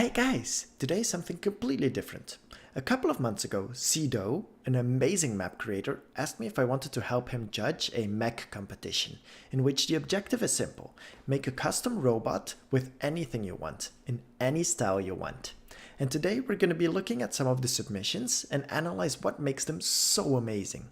Hey guys, today something completely different. A couple of months ago, Cedo, an amazing map creator, asked me if I wanted to help him judge a mech competition, in which the objective is simple: make a custom robot with anything you want, in any style you want. And today we're going to be looking at some of the submissions and analyze what makes them so amazing.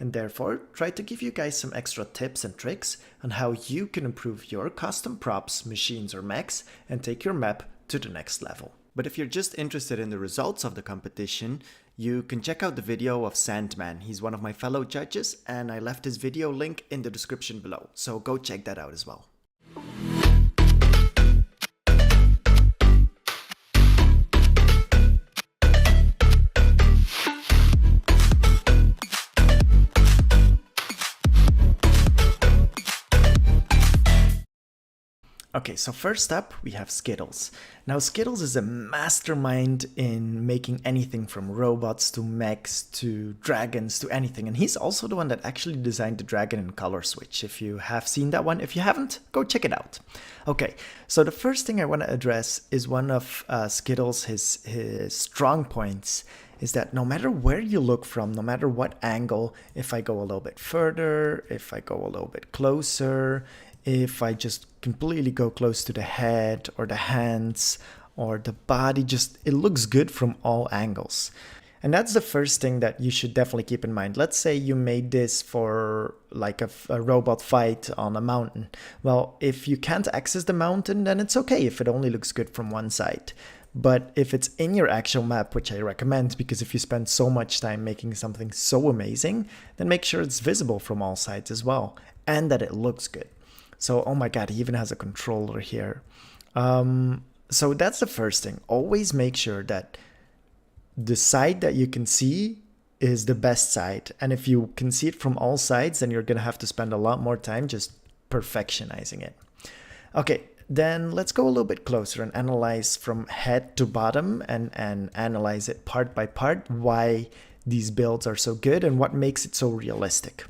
And therefore, try to give you guys some extra tips and tricks on how you can improve your custom props, machines or mechs and take your map to the next level. But if you're just interested in the results of the competition, you can check out the video of IIISAndman. He's one of my fellow judges and I left his video link in the description below, so go check that out as well. Okay, so first up we have Skittles. Now Skittles is a mastermind in making anything from robots to mechs to dragons to anything, and he's also the one that actually designed the dragon in color switch. If you have seen that one, if you haven't, go check it out. Okay, so the first thing I want to address is one of Skittles, his strong points is that no matter where you look from, no matter what angle, if I go a little bit further, if I go a little bit closer, if I just completely go close to the head or the hands or the body, it looks good from all angles. And that's the first thing that you should definitely keep in mind. Let's say you made this for like a robot fight on a mountain. Well, if you can't access the mountain, then it's okay if it only looks good from one side. But if it's in your actual map, which I recommend, because if you spend so much time making something so amazing, then make sure it's visible from all sides as well, and that it looks good. So, oh my god, he even has a controller here. So that's the first thing. Always make sure that the side that you can see is the best side. And if you can see it from all sides, then you're going to have to spend a lot more time just perfectionizing it. Okay, then let's go a little bit closer and analyze from head to bottom and analyze it part by part, why these builds are so good and what makes it so realistic.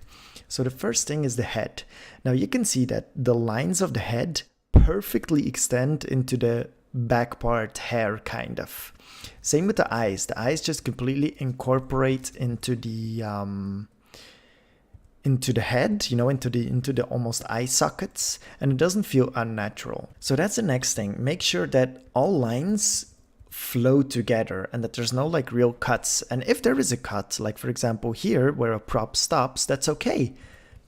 So the first thing is the head. Now you can see that the lines of the head perfectly extend into the back part hair, kind of. Same with the eyes. The eyes just completely incorporate into the head, you know, into the almost eye sockets, and it doesn't feel unnatural. So that's the next thing. Make sure that all lines flow together and that there's no like real cuts. And if there is a cut, like for example here where a prop stops, that's okay,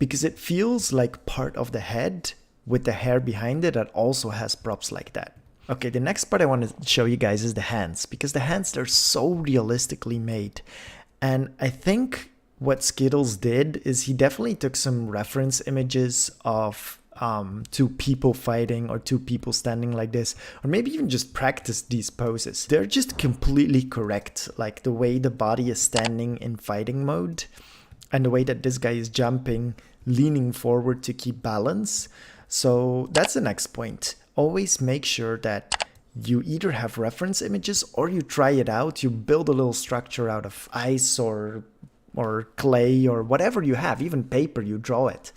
because it feels like part of the head with the hair behind it that also has props like that. Okay, the next part I want to show you guys is the hands, because the hands, they're so realistically made. And I think what Skittles did is he definitely took some reference images of two people fighting or two people standing like this, or maybe even just practice these poses. They're just completely correct, like the way the body is standing in fighting mode and the way that this guy is jumping, leaning forward to keep balance. So that's the next point. Always make sure that you either have reference images or you try it out. You build a little structure out of ice or clay or whatever you have, even paper, you draw it.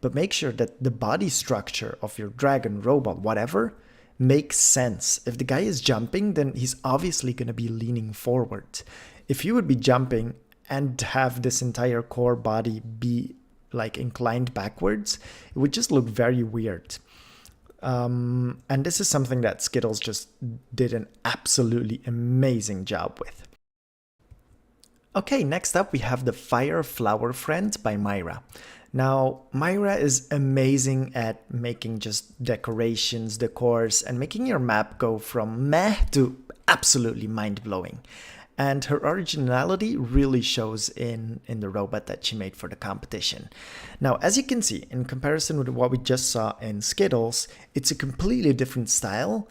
But make sure that the body structure of your dragon, robot, whatever, makes sense. If the guy is jumping, then he's obviously going to be leaning forward. If you would be jumping and have this entire core body be like inclined backwards, it would just look very weird. And this is something that Skittles just did an absolutely amazing job with. Okay, next up we have the Fire Flower Friend by Myra. Now, Myra is amazing at making just decorations, decors, and making your map go from meh to absolutely mind-blowing. And her originality really shows in the robot that she made for the competition. Now, as you can see, in comparison with what we just saw in Skittles, it's a completely different style,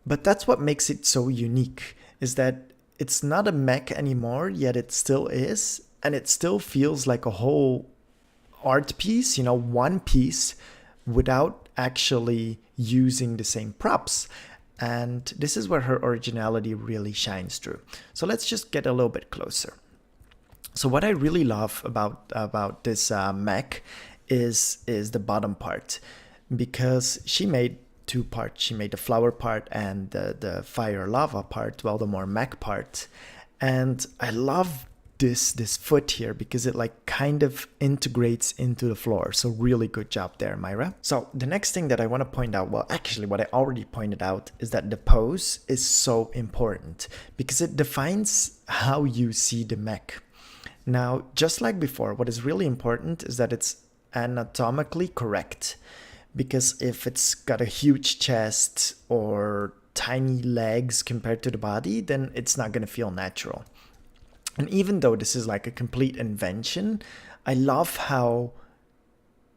but that's what makes it so unique, is that it's not a mech anymore, yet it still is, and it still feels like a whole art piece, you know, one piece, without actually using the same props. And this is where her originality really shines through. So let's just get a little bit closer. So what I really love about this mech is the bottom part, because she made two parts. She made the flower part and the fire lava part, well, the more mech part. And I love this foot here because it like kind of integrates into the floor. So really good job there, Myra. So the next thing that I want to point out, well, actually what I already pointed out, is that the pose is so important because it defines how you see the mech. Now, just like before, what is really important is that it's anatomically correct, because if it's got a huge chest or tiny legs compared to the body, then it's not going to feel natural. And even though this is like a complete invention, I love how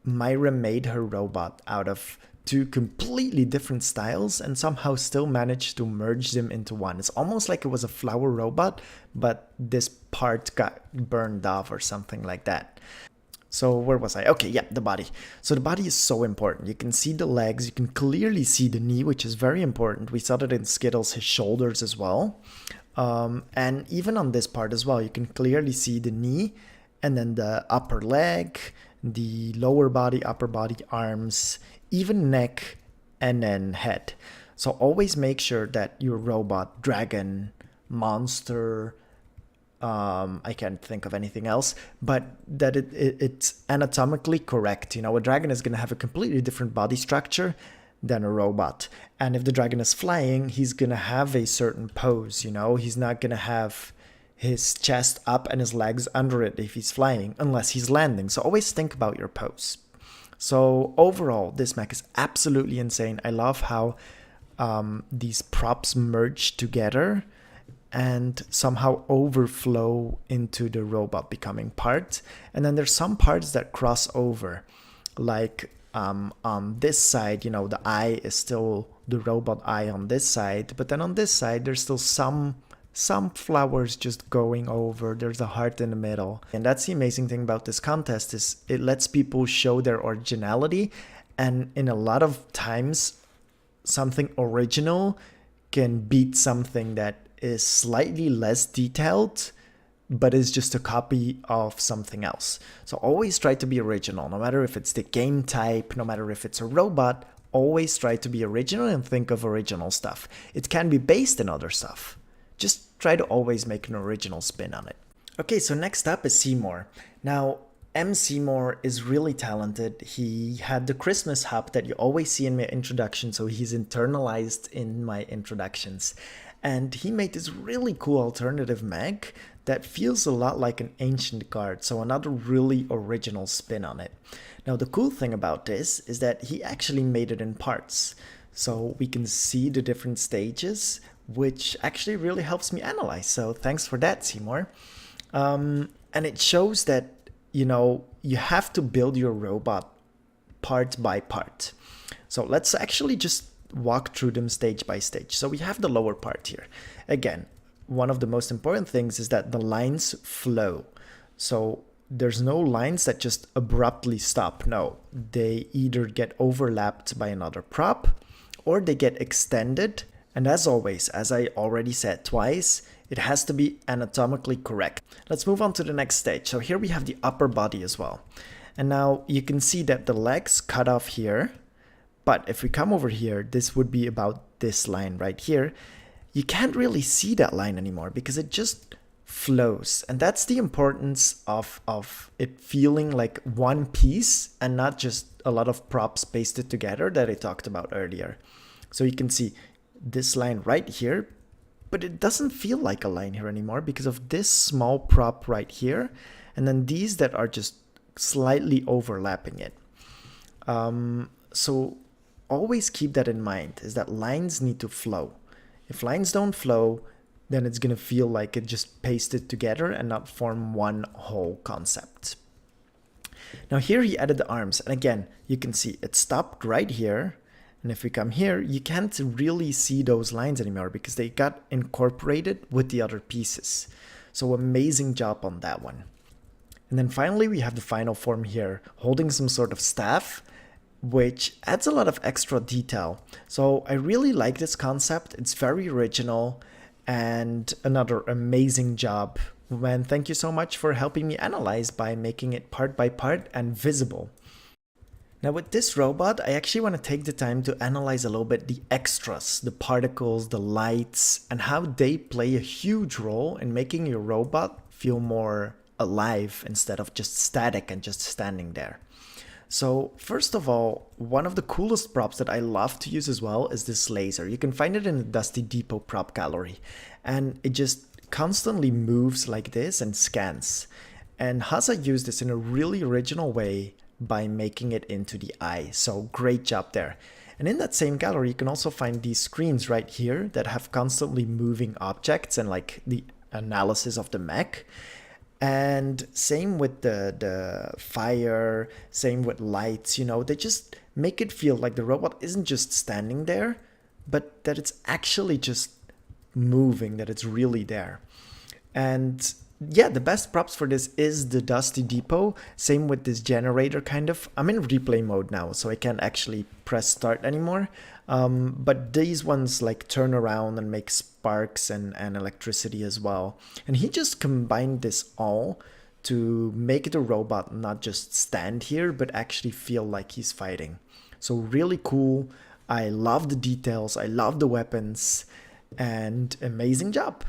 Myra made her robot out of two completely different styles and somehow still managed to merge them into one. It's almost like it was a flower robot, but this part got burned off or something like that. So where was I? Okay, yeah, the body. So the body is so important. You can see the legs, you can clearly see the knee, which is very important. We saw that in Skittles, his shoulders as well. And even on this part as well, you can clearly see the knee and then the upper leg, the lower body, upper body, arms, even neck, and then head. So always make sure that your robot, dragon, monster, I can't think of anything else, but that it's anatomically correct. You know, a dragon is going to have a completely different body structure than a robot. And if the dragon is flying, he's going to have a certain pose, you know, he's not going to have his chest up and his legs under it if he's flying, unless he's landing. So always think about your pose. So overall, this mech is absolutely insane. I love how these props merge together and somehow overflow into the robot becoming part. And then there's some parts that cross over, like on this side, you know, the eye is still the robot eye on this side, but then on this side there's still some flowers just going over. There's a heart in the middle. And that's the amazing thing about this contest, is it lets people show their originality, and in a lot of times something original can beat something that is slightly less detailed but is just a copy of something else. So always try to be original, no matter if it's the game type, no matter if it's a robot. Always try to be original and think of original stuff. It can be based in other stuff. Just try to always make an original spin on it. Okay, so next up is Seymour. Now, Seymour is really talented. He had the Christmas hop that you always see in my introduction, so he's internalized in my introductions. And he made this really cool alternative mech that feels a lot like an ancient guard, so another really original spin on it. Now, the cool thing about this is that he actually made it in parts. So we can see the different stages, which actually really helps me analyze. So thanks for that, Seymour. And it shows that, you know, you have to build your robot part by part. So let's actually just walk through them stage by stage. So we have the lower part here. Again, one of the most important things is that the lines flow. So there's no lines that just abruptly stop. No, they either get overlapped by another prop or they get extended. And as always, as I already said twice, it has to be anatomically correct. Let's move on to the next stage. So here we have the upper body as well. And now you can see that the legs cut off here. But if we come over here, this would be about this line right here. You can't really see that line anymore because it just flows. And that's the importance of it feeling like one piece and not just a lot of props pasted together that I talked about earlier. So you can see this line right here, but it doesn't feel like a line here anymore because of this small prop right here. And then these that are just slightly overlapping it. So always keep that in mind, is that lines need to flow. If lines don't flow, then it's going to feel like it just pasted together and not form one whole concept. Now here he added the arms, and again, you can see it stopped right here. And if we come here, you can't really see those lines anymore because they got incorporated with the other pieces. So amazing job on that one. And then finally, we have the final form here, holding some sort of staff, which adds a lot of extra detail. So I really like this concept. It's very original and another amazing job. And thank you so much for helping me analyze by making it part by part and visible. Now with this robot, I actually want to take the time to analyze a little bit the extras, the particles, the lights, and how they play a huge role in making your robot feel more alive instead of just static and just standing there. So first of all, one of the coolest props that I love to use as well is this laser. You can find it in the Dusty Depot prop gallery, and it just constantly moves like this and scans. And Hasa used this in a really original way by making it into the eye. So great job there. And in that same gallery, you can also find these screens right here that have constantly moving objects and like the analysis of the mech. And same with the fire, same with lights, you know, they just make it feel like the robot isn't just standing there, but that it's actually just moving, that it's really there. And yeah, the best props for this is the Dusty Depot. Same with this generator kind of. I'm in replay mode now, so I can't actually press start anymore. But these ones like turn around and make sparks and electricity as well. And he just combined this all to make the robot not just stand here, but actually feel like he's fighting. So really cool. I love the details. I love the weapons. And amazing job.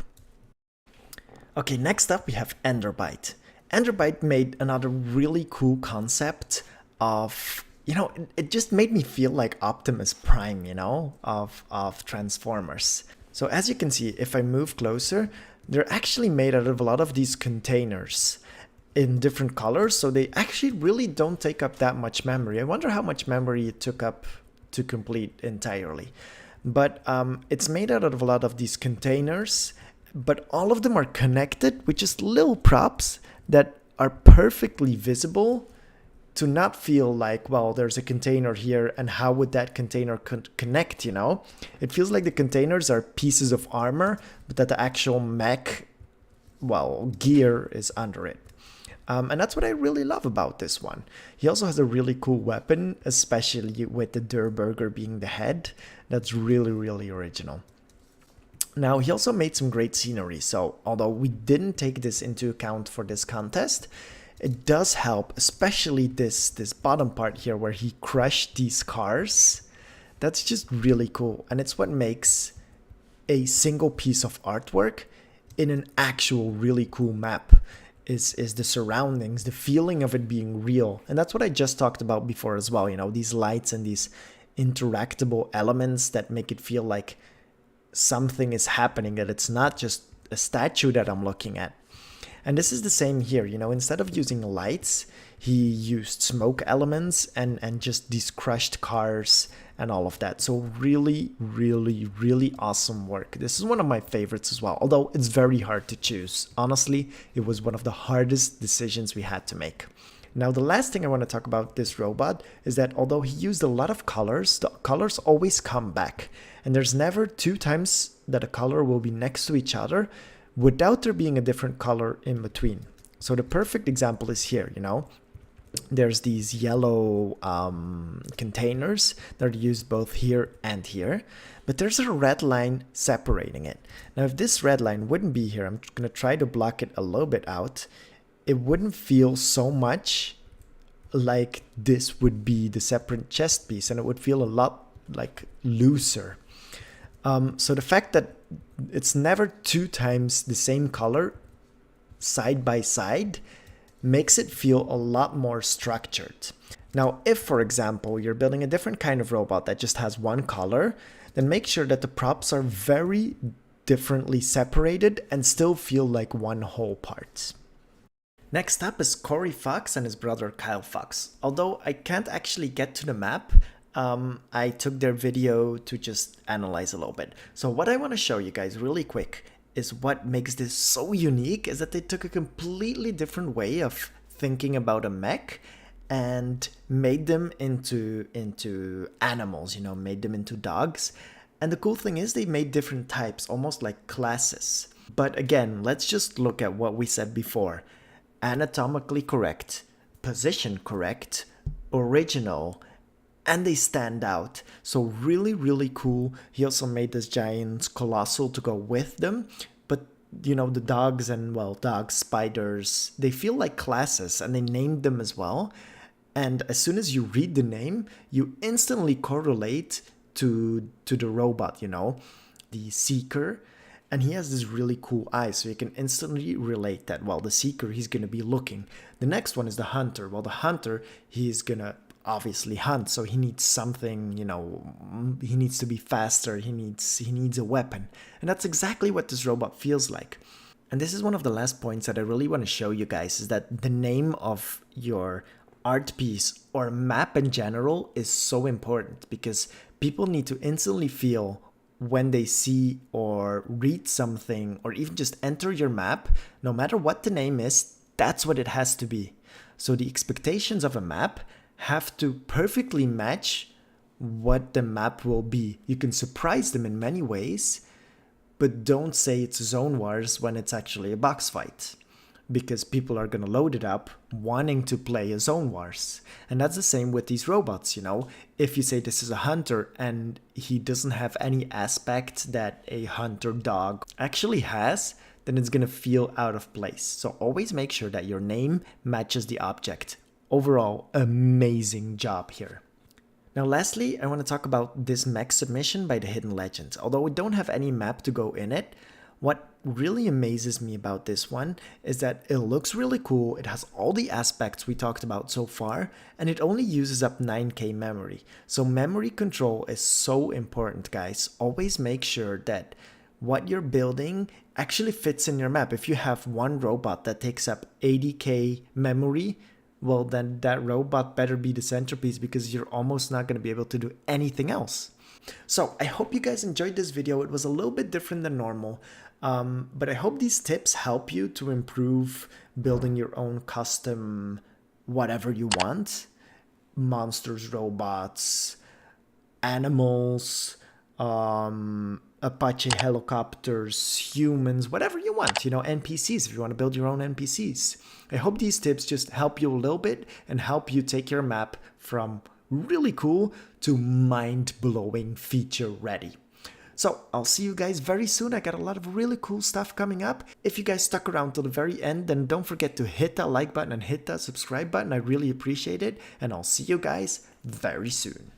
Okay, next up we have enderbite. Enderbite made another really cool concept of, you know, it just made me feel like Optimus Prime, you know, of Transformers. So as you can see, if I move closer, they're actually made out of a lot of these containers in different colors, so they actually really don't take up that much memory. I wonder how much memory it took up to complete entirely. But it's made out of a lot of these containers, but all of them are connected with just little props that are perfectly visible to not feel like, well, there's a container here and how would that container connect, you know? It feels like the containers are pieces of armor, but that the actual mech, well, gear is under it. And that's what I really love about this one. He also has a really cool weapon, especially with the Der Burger being the head. That's really, really original. Now, he also made some great scenery, so although we didn't take this into account for this contest, it does help, especially this bottom part here where he crushed these cars. That's just really cool, and it's what makes a single piece of artwork in an actual really cool map. Is the surroundings, the feeling of it being real. And that's what I just talked about before as well, you know, these lights and these interactable elements that make it feel like something is happening, that it's not just a statue that I'm looking at. And this is the same here, you know, instead of using lights, he used smoke elements and just these crushed cars and all of that. So really, really, really awesome work. This is one of my favorites as well, although it's very hard to choose. Honestly, it was one of the hardest decisions we had to make. Now, the last thing I want to talk about this robot is that although he used a lot of colors, the colors always come back. And there's never two times that a color will be next to each other without there being a different color in between. So the perfect example is here, you know. There's these yellow containers that are used both here and here, but there's a red line separating it. Now, if this red line wouldn't be here, I'm going to try to block it a little bit out. It wouldn't feel so much like this would be the separate chest piece, and it would feel a lot like looser. So the fact that it's never two times the same color side by side makes it feel a lot more structured. Now, if, for example, you're building a different kind of robot that just has one color, then make sure that the props are very differently separated and still feel like one whole part. Next up is Corey Fox and his brother Kyle Fox. Although I can't actually get to the map, I took their video to just analyze a little bit. So what I want to show you guys really quick is what makes this so unique is that they took a completely different way of thinking about a mech and made them into animals, you know, made them into dogs. And the cool thing is they made different types, almost like classes. But again, let's just look at what we said before. Anatomically correct, position correct, original, and they stand out. So really, really cool. He also made this giant colossal to go with them. But, you know, the dogs and, well, dogs, spiders, they feel like classes and they named them as well. And as soon as you read the name, you instantly correlate to the robot, you know, the seeker. And he has this really cool eye, so you can instantly relate that. Well, the seeker, he's going to be looking. The next one is the hunter. Well, the hunter, he's going to obviously hunt, so he needs something, you know, he needs to be faster, he needs a weapon. And that's exactly what this robot feels like. And this is one of the last points that I really want to show you guys, is that the name of your art piece or map in general is so important, because people need to instantly feel when they see or read something or even just enter your map, no matter what the name is, that's what it has to be. So the expectations of a map have to perfectly match what the map will be. You can surprise them in many ways, but don't say it's Zone Wars when it's actually a box fight, because people are gonna load it up wanting to play a Zone Wars. And that's the same with these robots, you know. If you say this is a hunter and he doesn't have any aspect that a hunter dog actually has, then it's gonna feel out of place. So always make sure that your name matches the object. Overall, amazing job here. Now lastly, I want to talk about this Mech submission by the Hidden Legend. Although we don't have any map to go in it, what really amazes me about this one is that it looks really cool, it has all the aspects we talked about so far, and it only uses up 9K memory. So memory control is so important, guys. Always make sure that what you're building actually fits in your map. If you have one robot that takes up 80K memory, well, then that robot better be the centerpiece, because you're almost not going to be able to do anything else. So I hope you guys enjoyed this video. It was a little bit different than normal, but I hope these tips help you to improve building your own custom whatever you want. Monsters, robots, animals, Apache helicopters, humans, whatever you want, you know, NPCs, if you want to build your own NPCs. I hope these tips just help you a little bit and help you take your map from really cool to mind-blowing feature ready. So I'll see you guys very soon. I got a lot of really cool stuff coming up. If you guys stuck around till the very end, then don't forget to hit that like button and hit that subscribe button. I really appreciate it. And I'll see you guys very soon.